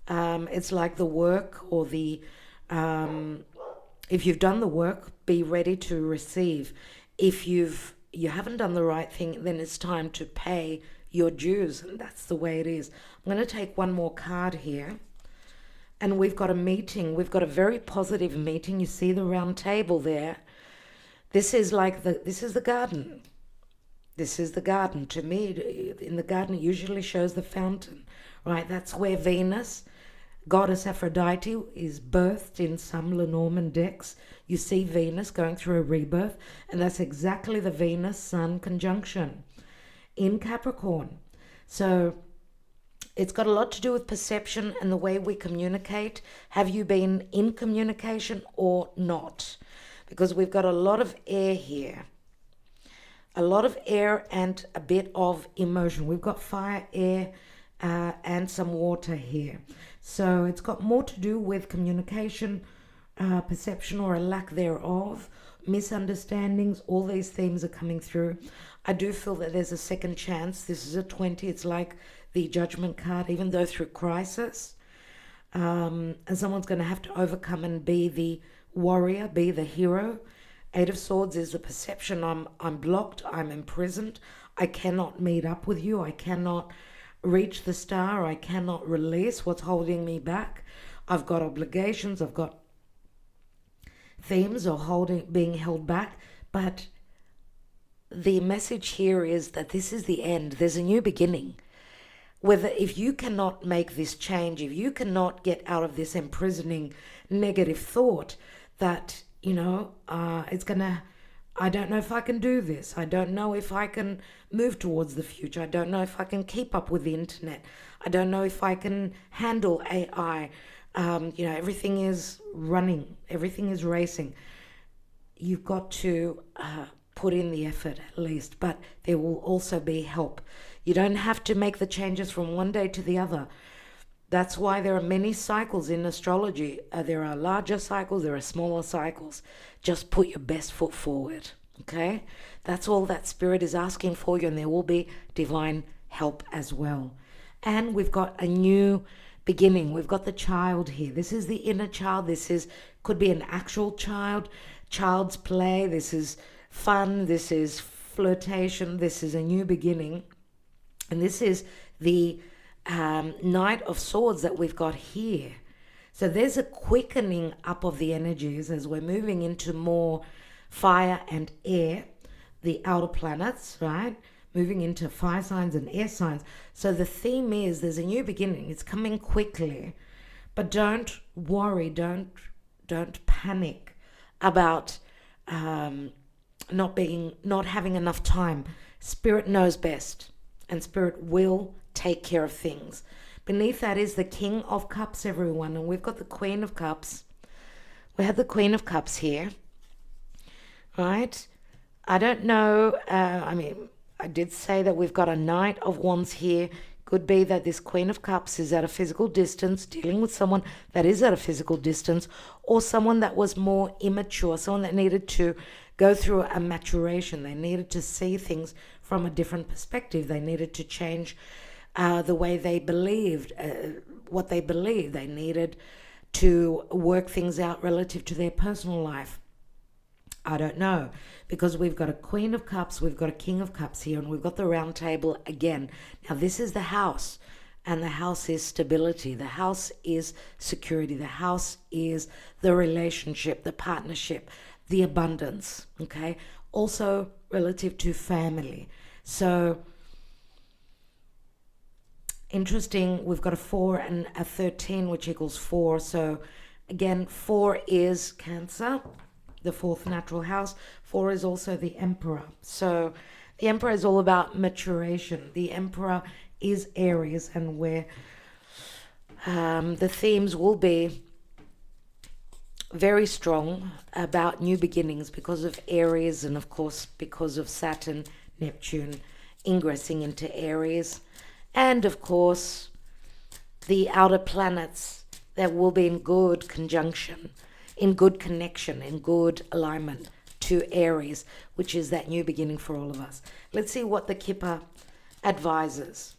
It's like the work, or if you've done the work, be ready to receive. If you haven't done the right thing, then it's time to pay your dues, and that's the way it is. I'm going to take one more card here, and we've got a meeting. We've got a very positive meeting. You see the round table there. This is the garden. This is the garden. To me, in the garden, it usually shows the fountain, right? That's where Venus, goddess Aphrodite, is birthed in some Lenormand decks. You see Venus going through a rebirth, and that's exactly the Venus-Sun conjunction in Capricorn. So it's got a lot to do with perception and the way we communicate. Have you been in communication or not? Because we've got a lot of air here. A lot of air and a bit of emotion. We've got fire, air, and some water here. So it's got more to do with communication, perception or a lack thereof, misunderstandings. All these themes are coming through. I do feel that there's a second chance. This is a 20. It's like the Judgment card, even though through crisis. And someone's going to have to overcome and be the warrior, be the hero. Eight of Swords is the perception. I'm blocked. I'm imprisoned. I cannot meet up with you. I cannot reach the star. I cannot release what's holding me back. I've got obligations. I've got themes or being held back. But the message here is that this is the end. There's a new beginning. If you cannot make this change, if you cannot get out of this imprisoning negative thought that, it's gonna, I don't know if I can do this. I don't know if I can move towards the future. I don't know if I can keep up with the internet. I don't know if I can handle AI. Everything is running. Everything is racing. You've got to put in the effort at least, but there will also be help. You don't have to make the changes from one day to the other. That's why there are many cycles in astrology. There are larger cycles, there are smaller cycles. Just put your best foot forward, okay? That's all that Spirit is asking for you, and there will be divine help as well. And we've got a new beginning. We've got the child here. This is the inner child. Could be an actual child, child's play. This is fun. This is flirtation. This is a new beginning. And this is the Knight of Swords that we've got here. So there's a quickening up of the energies as we're moving into more fire and air, the outer planets, right? Moving into fire signs and air signs. So the theme is there's a new beginning. It's coming quickly. But don't worry, don't panic about not having enough time. Spirit knows best. And Spirit will take care of things. Beneath that is the King of Cups, everyone. And we've got the Queen of Cups. We have the Queen of Cups here. Right? I don't know. I did say that we've got a Knight of Wands here. Could be that this Queen of Cups is at a physical distance, dealing with someone that is at a physical distance, or someone that was more immature, someone that needed to go through a maturation. They needed to see things from a different perspective. They needed to change the way they believed, what they believed. They needed to work things out relative to their personal life. I don't know, because we've got a Queen of Cups, we've got a King of Cups here, and we've got the Round Table again. Now this is the house, and the house is stability. The house is security. The house is the relationship, the partnership, the abundance, okay? Also relative to family. So interesting, we've got a 4 and a 13, which equals 4. So again, 4 is Cancer, the 4th natural house. 4 is also the Emperor. So the Emperor is all about maturation. The Emperor is Aries, and where the themes will be very strong about new beginnings because of Aries, and of course because of Saturn, Neptune ingressing into Aries, and of course the outer planets that will be in good conjunction, in good connection, in good alignment to Aries, which is that new beginning for all of us. Let's see what the Kipper advises.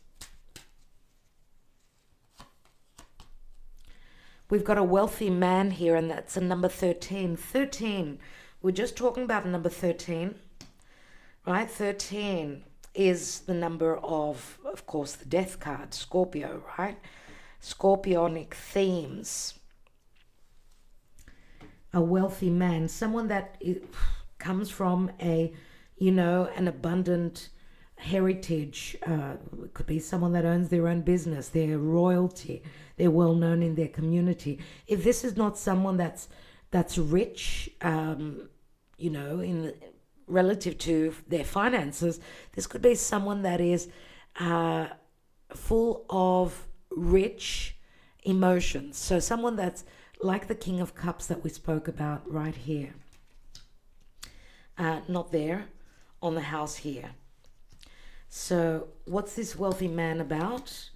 We've got a wealthy man here, and that's a number 13. 13, we're just talking about number 13, right? 13 is the number of course, the death card, Scorpio, right? Scorpionic themes. A wealthy man, someone that comes from an abundant heritage. It could be someone that owns their own business, they're royalty, they're well known in their community. If this is not someone that's rich, in relative to their finances, this could be someone that is full of rich emotions. So someone that's like the King of Cups that we spoke about right here. Not there, on the house here. So what's this wealthy man about?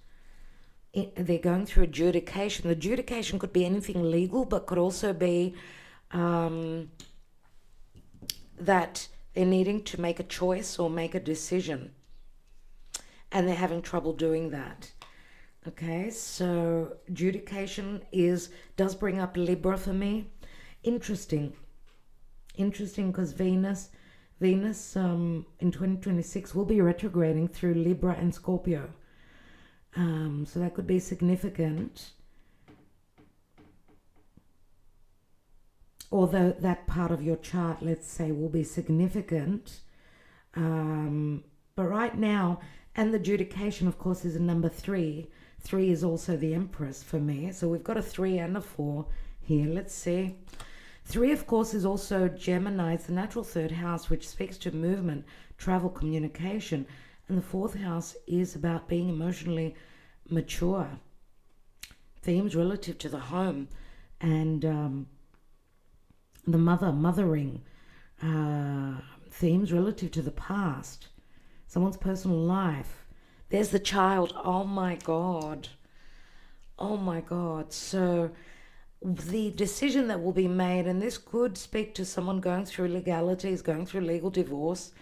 They're going through adjudication. The adjudication could be anything legal, but could also be that they're needing to make a choice or make a decision, and they're having trouble doing that. Okay, so adjudication does bring up Libra for me. Interesting because Venus in 2026 will be retrograding through Libra and Scorpio. So that could be significant. Although that part of your chart, let's say, will be significant. But right now, and the adjudication, of course, is a number 3. 3 is also the Empress for me. So we've got a 3 and a 4 here. Let's see. 3, of course, is also Gemini. It's the natural 3rd house, which speaks to movement, travel, communication. And the 4th house is about being emotionally mature. Themes relative to the home and the mothering. Themes relative to the past. Someone's personal life. There's the child. Oh my God. Oh my God. So the decision that will be made, and this could speak to someone going through legalities, going through legal divorce.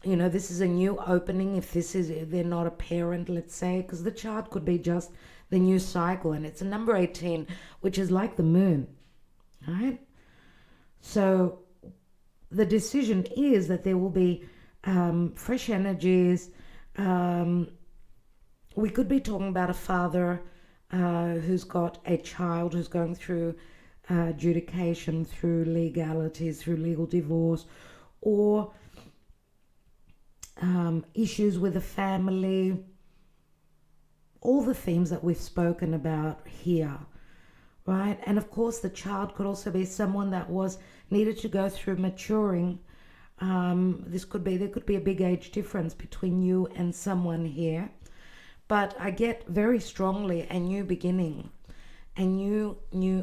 This is a new opening. If they're not a parent, let's say, because the chart could be just the new cycle, and it's a number 18, which is like the moon, right? So the decision is that there will be fresh energies. We could be talking about a father who's got a child who's going through adjudication, through legalities, through legal divorce, or issues with the family. All the themes that we've spoken about here, right? And of course, the child could also be someone that needed to go through maturing. There could be a big age difference between you and someone here. But I get very strongly a new beginning. A new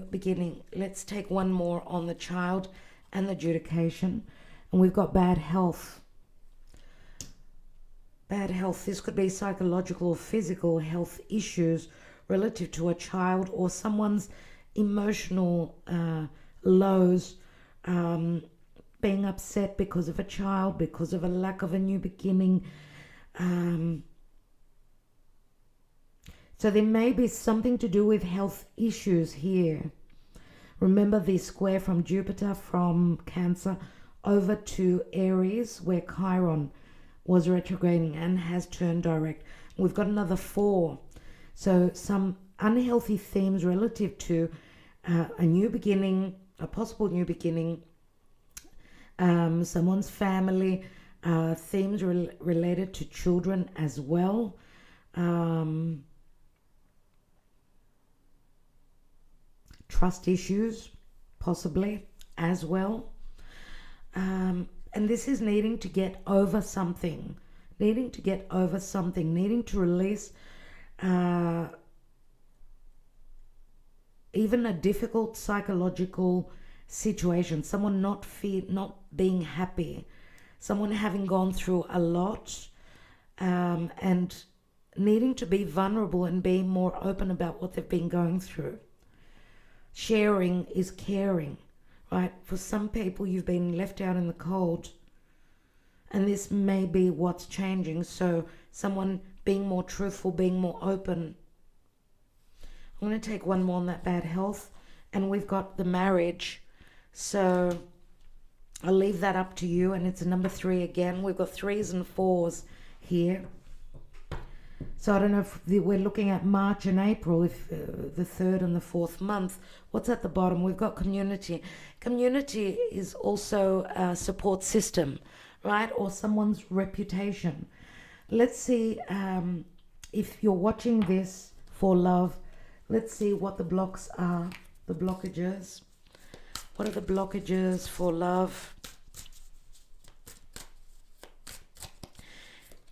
beginning. Let's take one more on the child and the adjudication. And we've got bad health. Bad health. This could be psychological or physical health issues relative to a child or someone's emotional lows, being upset because of a child, because of a lack of a new beginning. So there may be something to do with health issues here. Remember the square from Jupiter, from Cancer, over to Aries, where Chiron was retrograding and has turned direct. We've got another 4. So some unhealthy themes relative to a new beginning, a possible new beginning, someone's family, themes related to children as well. Trust issues, possibly, as well. And this is needing to get over something, needing to release even a difficult psychological situation, someone not being happy, someone having gone through a lot, and needing to be vulnerable and being more open about what they've been going through. Sharing is caring, right? For some people, you've been left out in the cold, and this may be what's changing. So someone being more truthful, being more open. I'm going to take one more on that bad health, and we've got the marriage. So I'll leave that up to you, and it's a number 3 again. We've got 3s and 4s here. So I don't know if we're looking at March and April, if the 3rd and the 4th month. What's at the bottom? We've got community. Community is also a support system, right? Or someone's reputation. Let's see if you're watching this for love. Let's see what the blocks are, the blockages. What are the blockages for love?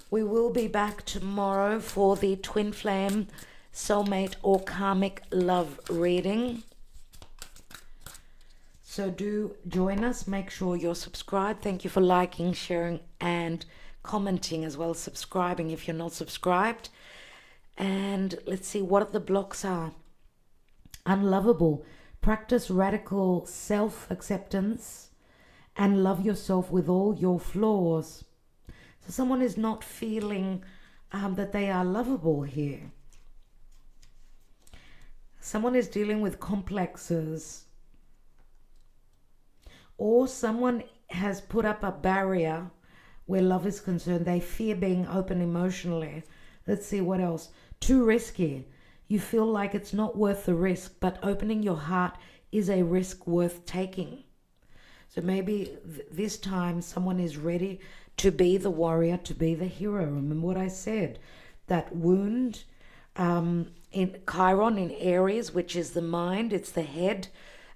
We will be back tomorrow for the Twin Flame Soulmate or Karmic Love reading. So do join us. Make sure you're subscribed. Thank you for liking, sharing, and commenting as well as subscribing if you're not subscribed. And let's see what the blocks are. Unlovable. Practice radical self-acceptance and love yourself with all your flaws. So someone is not feeling that they are lovable here. Someone is dealing with complexes. Or someone has put up a barrier where love is concerned. They fear being open emotionally. Let's see what else. Too risky. You feel like it's not worth the risk, but opening your heart is a risk worth taking. So maybe this time someone is ready to be the warrior, to be the hero. Remember what I said? That wound in Chiron, in Aries, which is the mind, it's the head,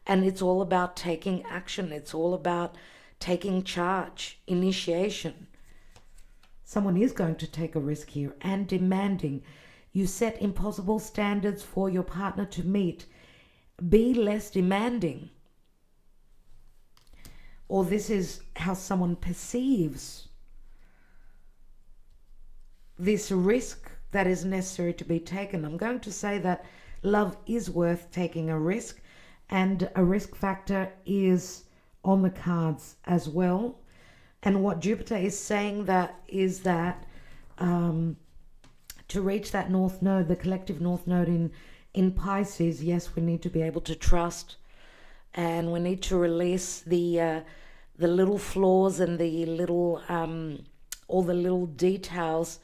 and it's all about taking action. It's all about taking charge, initiation. Someone is going to take a risk here, and demanding. You set impossible standards for your partner to meet. Be less demanding. Or this is how someone perceives this risk that is necessary to be taken. I'm going to say that love is worth taking a risk, and a risk factor is on the cards as well. And what Jupiter is saying that is that to reach that North Node, the collective North Node in Pisces, yes, we need to be able to trust, and we need to release the little flaws and the little all the little details,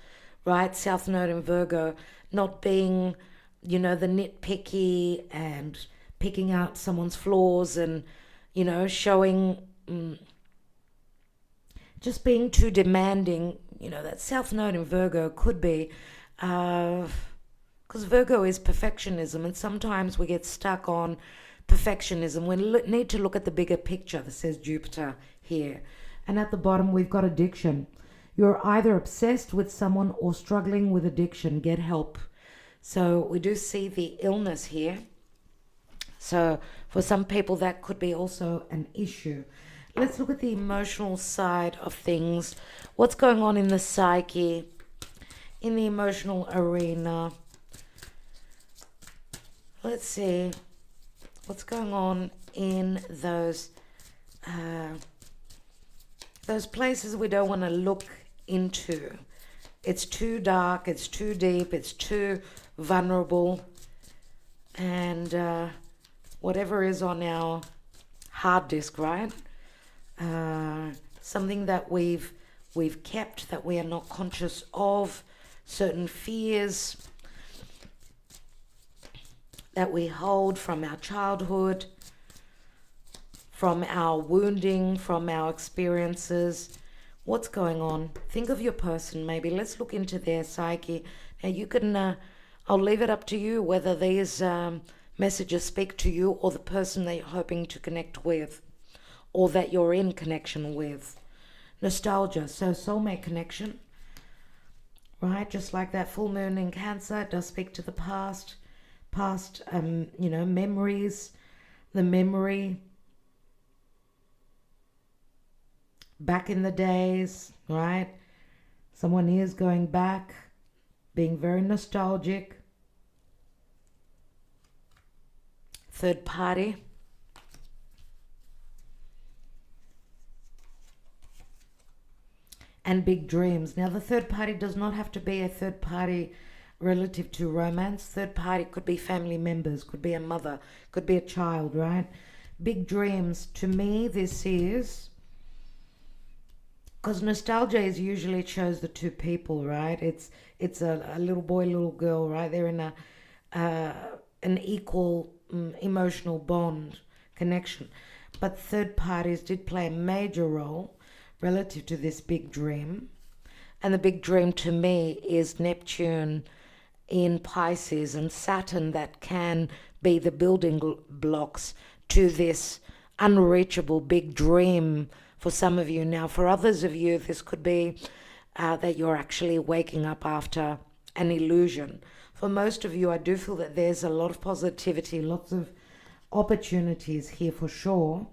right? South Node in Virgo, not being, the nitpicky and picking out someone's flaws and, showing, just being too demanding. That South Node in Virgo could be, because Virgo is perfectionism, and sometimes we get stuck on perfectionism. We need to look at the bigger picture that says Jupiter here. And at the bottom, we've got addiction. You're either obsessed with someone or struggling with addiction. Get help. So we do see the illness here. So for some people, that could be also an issue. Let's look at the emotional side of things. What's going on in the psyche, in the emotional arena? Let's see what's going on in those places we don't want to look into. It's too dark, it's too deep, it's too vulnerable, and whatever is on our hard disk, right? Something that we've kept that we are not conscious of, certain fears that we hold from our childhood, from our wounding, from our experiences. What's going on? Think of your person, maybe. Let's look into their psyche. Now you can, I'll leave it up to you whether these messages speak to you or the person that you're hoping to connect with, or that you're in connection with. Nostalgia, so soulmate connection, right? Just like that full moon in Cancer, it does speak to the past, memories, the memory back in the days, right? Someone is going back, being very nostalgic. Third party. And big dreams. Now, the third party does not have to be a third party relative to romance. Third party could be family members, could be a mother, could be a child, right? Big dreams. To me, this is, because nostalgia is usually shows the two people, right? It's a little boy, little girl, right? They're in an equal emotional bond connection. But third parties did play a major role relative to this big dream. And the big dream to me is Neptune in Pisces and Saturn, that can be the building blocks to this unreachable big dream for some of you. Now, for others of you, this could be that you're actually waking up after an illusion. For most of you, I do feel that there's a lot of positivity, lots of opportunities here for sure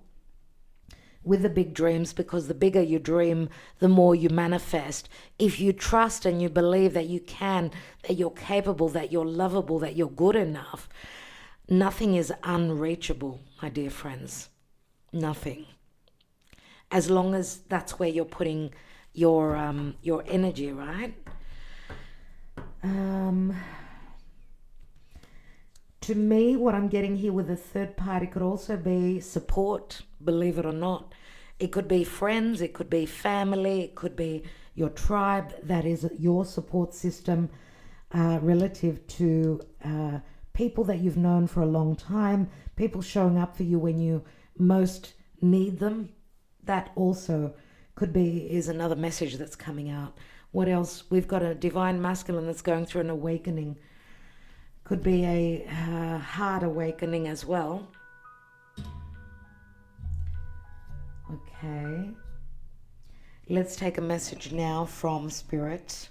with the big dreams, because the bigger you dream, the more you manifest. If you trust and you believe that you can, that you're capable, that you're lovable, that you're good enough, nothing is unreachable, my dear friends. Nothing. As long as that's where you're putting your energy, right? To me, what I'm getting here with a third party could also be support, believe it or not. It could be friends, it could be family, it could be your tribe, that is your support system, relative to people that you've known for a long time, people showing up for you when you most need them. That also is another message that's coming out. What else? We've got a divine masculine that's going through an awakening. Could be a heart awakening as well. Okay. Let's take a message now from Spirit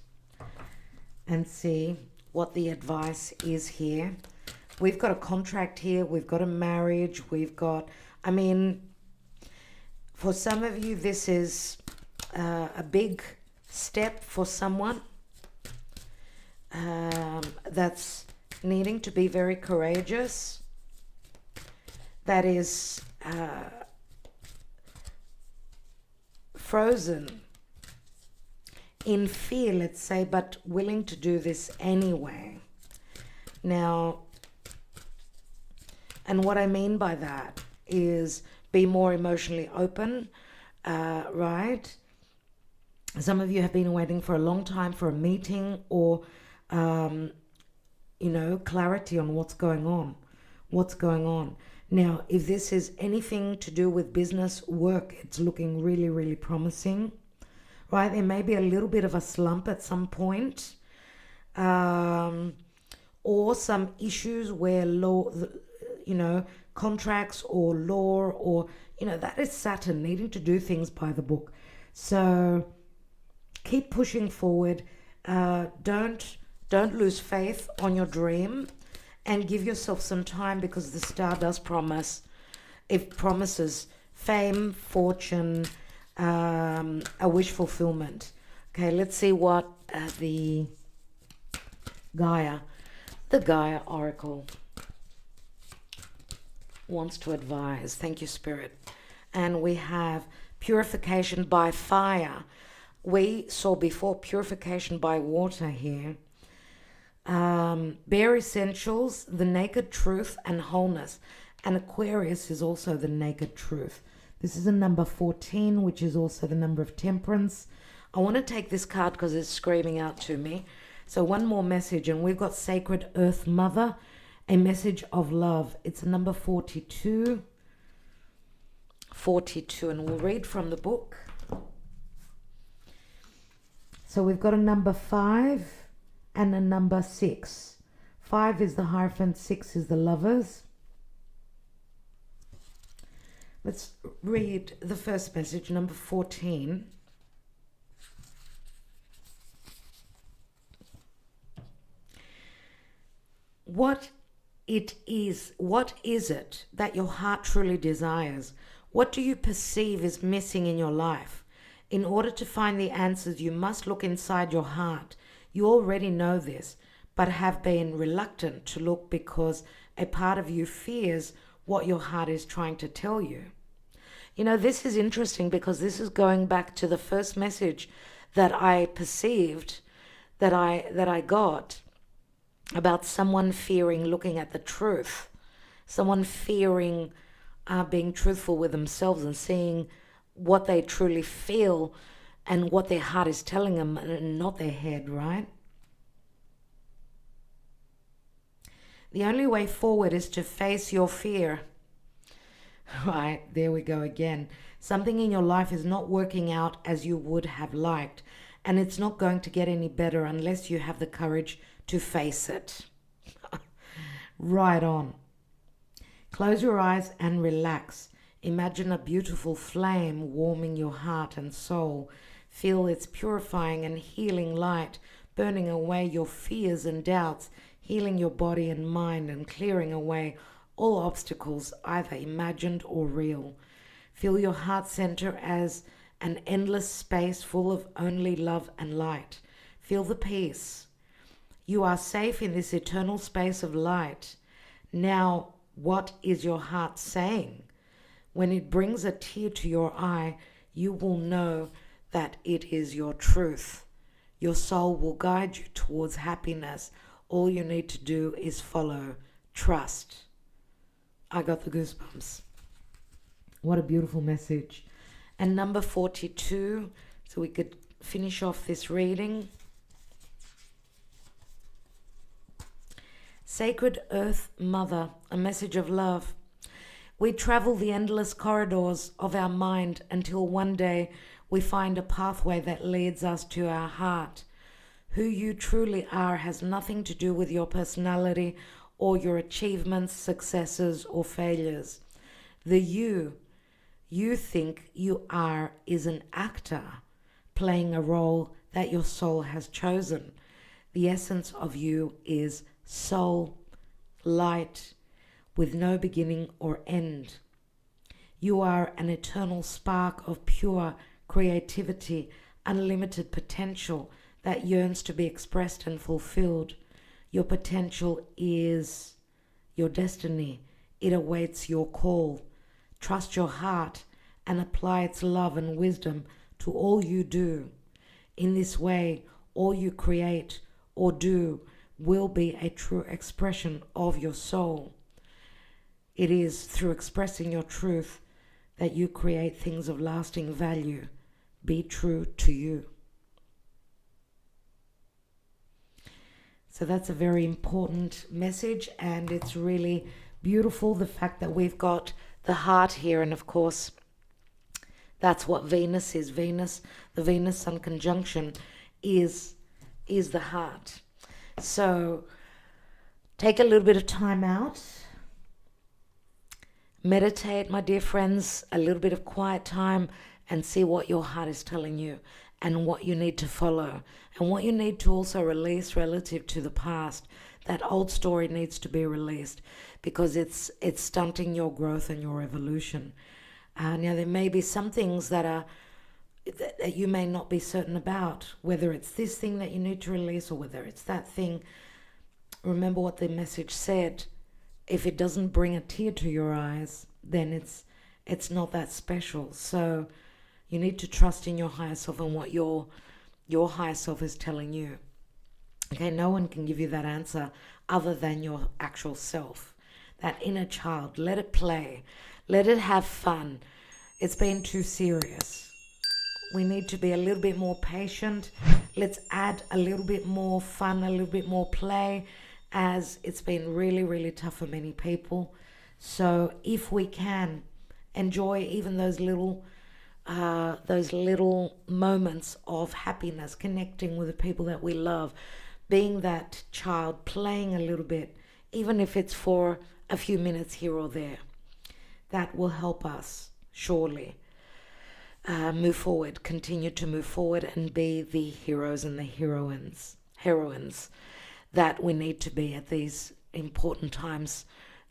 and see what the advice is here. We've got a contract here. We've got a marriage. We've got, for some of you, this is a big step for someone that's needing to be very courageous. That is frozen in fear, let's say, but willing to do this anyway. Now, and what I mean by that is be more emotionally open, right? Some of you have been waiting for a long time for a meeting or, clarity on what's going on. Now, if this is anything to do with business, work, it's looking really, really promising, right? There may be a little bit of a slump at some point, or some issues where law, contracts or law or, that is Saturn needing to do things by the book. So keep pushing forward. Don't lose faith on your dream, and give yourself some time, because the star does promise. It promises fame, fortune, a wish fulfillment. Okay, let's see what the Gaia Oracle wants to advise. Thank you, Spirit. And we have purification by fire. We saw before purification by water here. Bare essentials, the naked truth and wholeness. And Aquarius is also the naked truth. This is a number 14, which is also the number of temperance. I want to take this card because it's screaming out to me. So one more message, and we've got Sacred Earth Mother, a message of love. It's a number 42. 42, and we'll read from the book. So we've got a number 5 and a number 6. 5 is the Hierophant, 6 is the Lovers. Let's read the first message, number 14. What is it that your heart truly desires? What do you perceive is missing in your life? In order to find the answers, you must look inside your heart. You already know this, but have been reluctant to look because a part of you fears what your heart is trying to tell you. This is interesting because this is going back to the first message that I perceived, that I got about someone fearing looking at the truth, someone fearing being truthful with themselves and seeing what they truly feel and what their heart is telling them, and not their head, right? The only way forward is to face your fear. Right, there we go again. Something in your life is not working out as you would have liked, and it's not going to get any better unless you have the courage to face it. Right on. Close your eyes and relax. Imagine a beautiful flame warming your heart and soul. Feel its purifying and healing light, burning away your fears and doubts, healing your body and mind, and clearing away all obstacles, either imagined or real. Feel your heart center as an endless space full of only love and light. Feel the peace. You are safe in this eternal space of light. Now, what is your heart saying? When it brings a tear to your eye, you will know that it is your truth. Your soul will guide you towards happiness. All you need to do is follow. Trust. I got the goosebumps. What a beautiful message. and number 42, so we could finish off this reading. Sacred Earth Mother, a message of love. We travel the endless corridors of our mind until one day we find a pathway that leads us to our heart. Who you truly are has nothing to do with your personality or your achievements, successes, or failures. The you think you are is an actor playing a role that your soul has chosen. The essence of you is soul, light, with no beginning or end. You are an eternal spark of pure creativity, unlimited potential that yearns to be expressed and fulfilled. Your potential is your destiny. It awaits your call. Trust your heart and apply its love and wisdom to all you do. In this way, all you create or do will be a true expression of your soul. It is through expressing your truth that you create things of lasting value. Be true to you. So that's a very important message, and it's really beautiful, the fact that we've got the heart here. And of course, that's what Venus is. Venus, the Venus-Sun conjunction is the heart. So take a little bit of time out. Meditate, my dear friends, a little bit of quiet time, and see what your heart is telling you and what you need to follow and what you need to also release relative to the past. That old story needs to be released because it's stunting your growth and your evolution. Now, there may be some things that you may not be certain about, whether it's this thing that you need to release or whether it's that thing. Remember what the message said. If it doesn't bring a tear to your eyes, then it's not that special. So you need to trust in your higher self and what your higher self is telling you. Okay, no one can give you that answer other than your actual self. That inner child, let it play. Let it have fun. It's been too serious. We need to be a little bit more patient. Let's add a little bit more fun, a little bit more play, as it's been really, really tough for many people. So if we can enjoy even those little moments of happiness, connecting with the people that we love, being that child, playing a little bit, even if it's for a few minutes here or there, that will help us surely move forward, continue to move forward and be the heroes and the heroines that we need to be at these important times.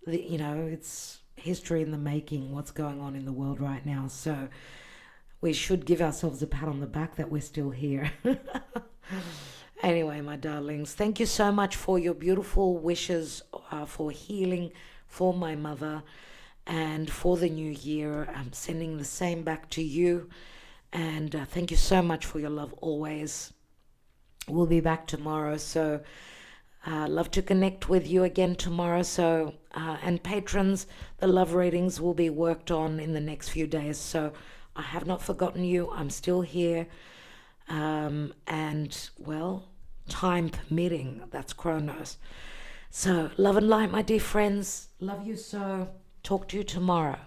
It's history in the making, what's going on in the world right now. So we should give ourselves a pat on the back that we're still here. Anyway, my darlings, thank you so much for your beautiful wishes for healing for my mother and for the new year. I'm sending the same back to you. And thank you so much for your love always. We'll be back tomorrow. So love to connect with you again tomorrow. So and patrons, the love readings will be worked on in the next few days. So I have not forgotten you. I'm still here. And well, time permitting, that's Chronos. So love and light, my dear friends. Love you so. Talk to you tomorrow.